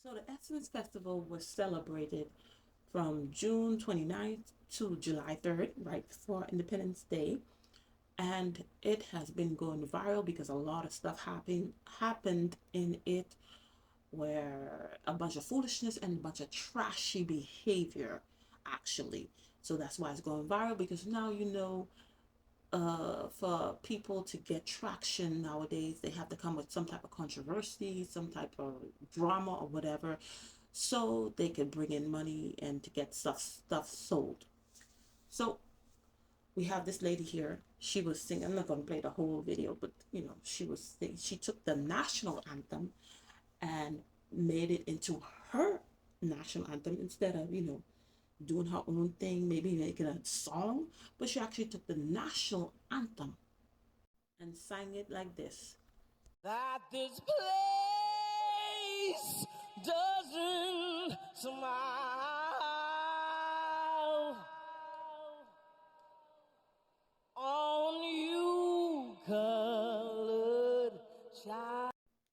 So the Essence Festival was celebrated from June 29th to July 3rd, right before Independence Day. And it has been going viral because a lot of stuff happened in it, where a bunch of foolishness and a bunch of trashy behavior actually. So that's why it's going viral, because now for people to get traction nowadays, they have to come with some type of controversy, some type of drama or whatever, so they can bring in money and to get stuff sold. So we have this lady here. She was singing. I'm not going to play the whole video, but she was singing. She took the national anthem and made it into her national anthem instead of doing her own thing, maybe making a song. But she actually took the national anthem and sang it like this. That this place doesn't smile on you, colored child.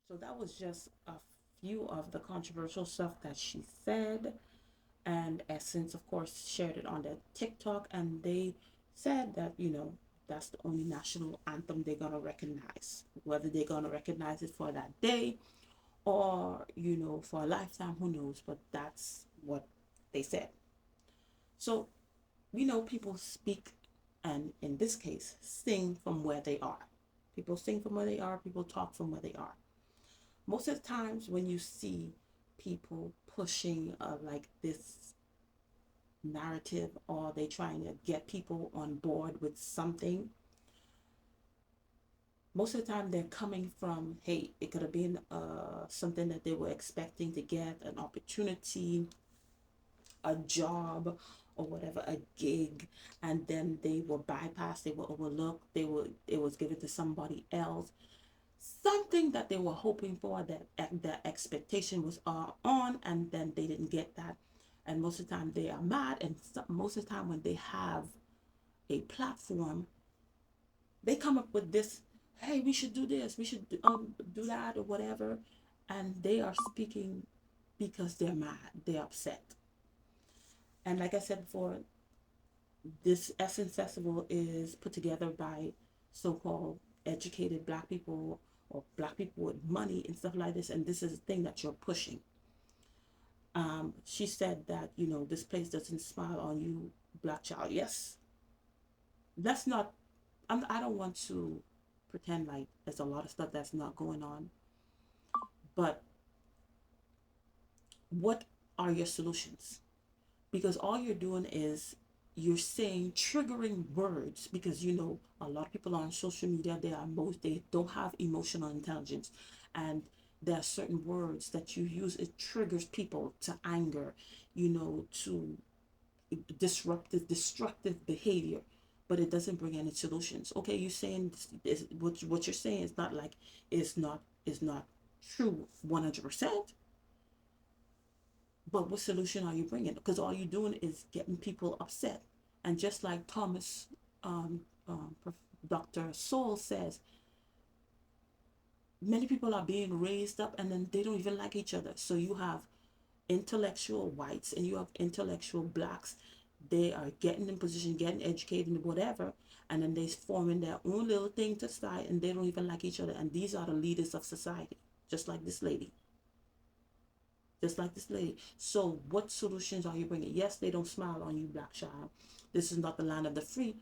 So that was just a few of the controversial stuff that she said. And Essence, of course, shared it on their TikTok, and they said that that's the only national anthem they're gonna recognize. Whether they're gonna recognize it for that day or for a lifetime, who knows? But that's what they said. So people speak, and in this case, sing from where they are. People sing from where they are. People talk from where they are. Most of the times, when you see people pushing like this narrative, or they trying to get people on board with something, most of the time they're coming from, hey, it could have been something that they were expecting to get, an opportunity, a job, or whatever, a gig, and then they were bypassed, they were overlooked, it was given to somebody else, something that they were hoping for, that the expectation was on, and then they didn't get that. And most of the time they are mad, and most of the time when they have a platform, they come up with this, hey, we should do this, we should do that, or whatever. And they are speaking because they're mad, they're upset. And like I said before, this Essence Festival is put together by so-called educated black people, or black people with money and stuff like this, and this is the thing that you're pushing. She said that this place doesn't smile on you, black child. Yes, that's not. I don't want to pretend like there's a lot of stuff that's not going on, but what are your solutions? Because all you're doing is you're saying triggering words, because a lot of people on social media, they don't have emotional intelligence, and there are certain words that you use, it triggers people to anger, to disruptive destructive behavior, but it doesn't bring any solutions. Okay, you're saying what you're saying is not like, is not true 100%, but what solution are you bringing? Because all you're doing is getting people upset. And just like Thomas, um, um, Dr. Soul says, many people are being raised up and then they don't even like each other. So you have intellectual whites and you have intellectual blacks. They are getting in position, getting educated, whatever, and then they're forming their own little thing to side, and they don't even like each other. And these are the leaders of society, just like this lady. Just like this lady. So what solutions are you bringing? Yes, they don't smile on you, black child. This is not the land of the free.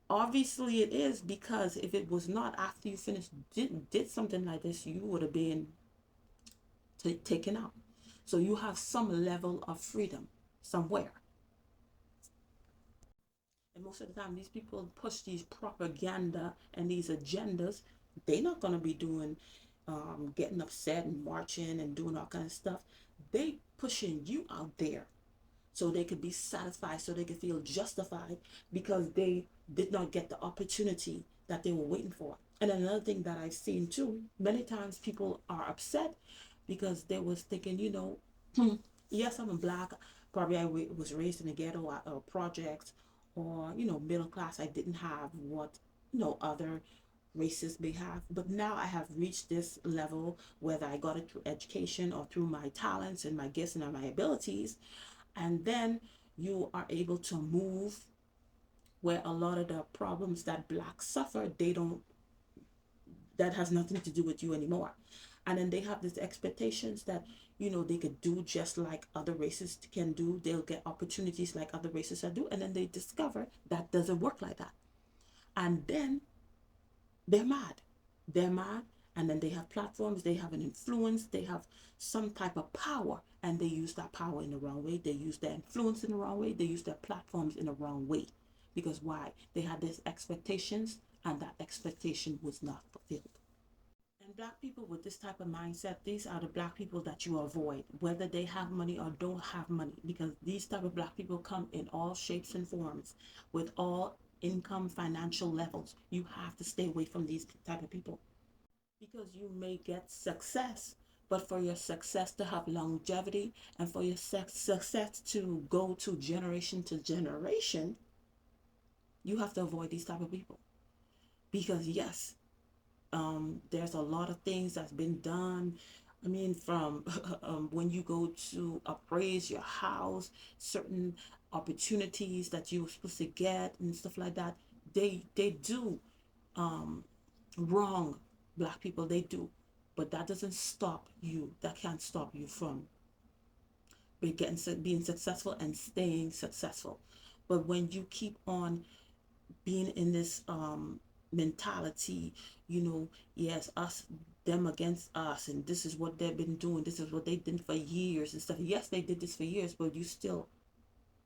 Obviously it is, because if it was not, after you finished did something like this, you would have been taken out. So you have some level of freedom somewhere. And most of the time, these people push these propaganda and these agendas. They're not going to be doing, getting upset and marching and doing all kind of stuff. They pushing you out there so they could be satisfied, so they could feel justified, because they did not get the opportunity that they were waiting for. And another thing that I've seen too, many times people are upset because they was thinking, yes, I'm a black, probably was raised in a ghetto, projects, or middle class. I didn't have what other races may have. But now I have reached this level, whether I got it through education or through my talents and my gifts and my abilities. And then you are able to move where a lot of the problems that blacks suffer, they don't, that has nothing to do with you anymore. And then they have these expectations that, they could do just like other races can do. They'll get opportunities like other races are do. And then they discover that doesn't work like that. And then they're mad. They're mad. And then they have platforms, they have an influence, they have some type of power, and they use that power in the wrong way. They use their influence in the wrong way. They use their platforms in the wrong way. Because why? They had these expectations, and that expectation was not fulfilled. And black people with this type of mindset, these are the black people that you avoid, whether they have money or don't have money, because these type of black people come in all shapes and forms, with all income, financial levels. You have to stay away from these type of people, because you may get success, but for your success to have longevity and for your success to go to generation, you have to avoid these type of people. Because yes, there's a lot of things that's been done. I mean, from when you go to appraise your house, certain opportunities that you were supposed to get and stuff like that, they do um, wrong black people. They do, but that doesn't stop you. That can't stop you from being successful and staying successful. But when you keep on being in this mentality, yes, us, them against us, and this is what they've been doing, this is what they did for years and stuff. Yes, they did this for years, but you still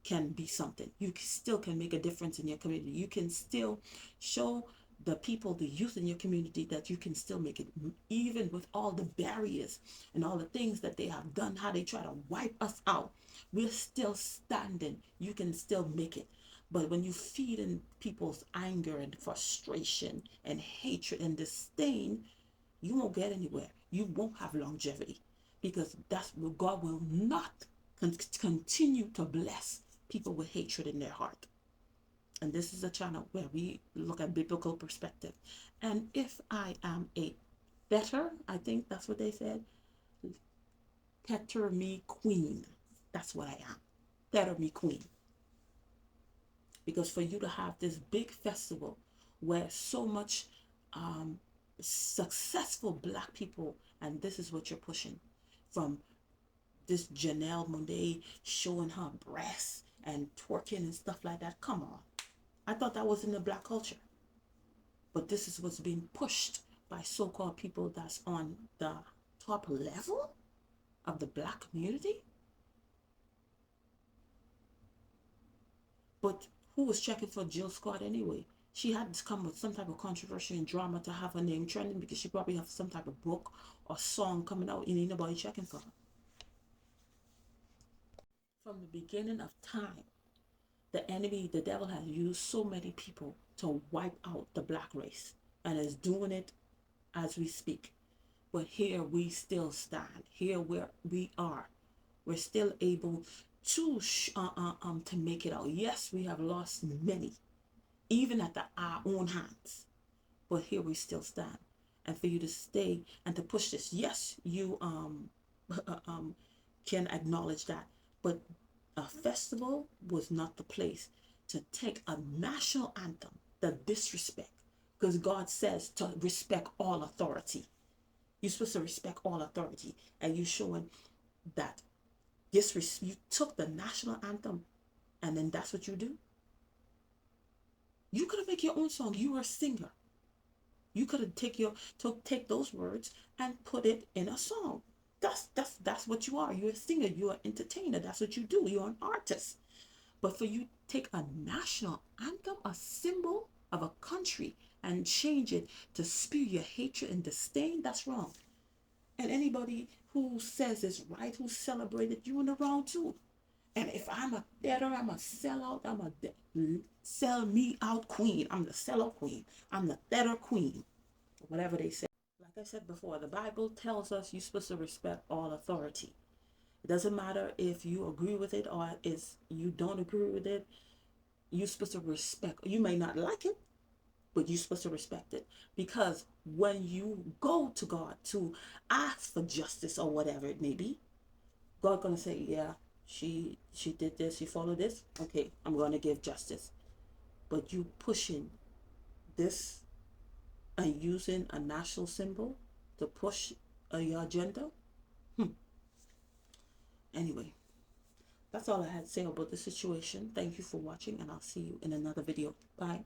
can be something. You still can make a difference in your community. You can still show the people, the youth in your community, that you can still make it, even with all the barriers and all the things that they have done, how they try to wipe us out. We're still standing. You can still make it. But when you feed in people's anger and frustration and hatred and disdain, you won't get anywhere. You won't have longevity, because that's what God will not continue to bless people with hatred in their heart. And this is a channel where we look at biblical perspective. And if I am a better, I think that's what they said, better me queen. That's what I am. Better me queen. Because for you to have this big festival where so much successful black people, and this is what you're pushing, from this Janelle Monáe showing her breasts and twerking and stuff like that. Come on. I thought that was in the black culture. But this is what's being pushed by so-called people that's on the top level of the black community. But who was checking for Jill Scott anyway? She had to come with some type of controversy and drama to have her name trending, because she probably has some type of book or song coming out and ain't nobody checking for her. From the beginning of time, the enemy, the devil, has used so many people to wipe out the black race, and is doing it as we speak. But here we still stand. Here where we are, we're still able to make it out. Yes, we have lost many, even at our own hands, but here we still stand. And for you to stay and to push this, yes, you can acknowledge that, but a festival was not the place to take a national anthem, the disrespect, because God says to respect all authority. You're supposed to respect all authority, and you showing that you took the national anthem, and then that's what you do. You could have made your own song. You were a singer. You could have take those words and put it in a song. That's what you are. You're a singer. You're an entertainer. That's what you do. You're an artist. But for you to take a national anthem, a symbol of a country, and change it to spew your hatred and disdain, that's wrong. And anybody who says it's right, who celebrated, you in the wrong too. And if I'm a debtor, I'm a sellout, I'm a sell me out queen. I'm the sellout queen. I'm the debtor queen. Whatever they say. Like I said before, the Bible tells us you're supposed to respect all authority. It doesn't matter if you agree with it or if you don't agree with it. You're supposed to respect. You may not like it, but you're supposed to respect it. Because when you go to God to ask for justice or whatever it may be, God gonna say, yeah, she did this, she followed this, okay, I'm gonna give justice. But you pushing this and using a national symbol to push your agenda. Anyway, that's all I had to say about the situation. Thank you for watching, and I'll see you in another video. Bye.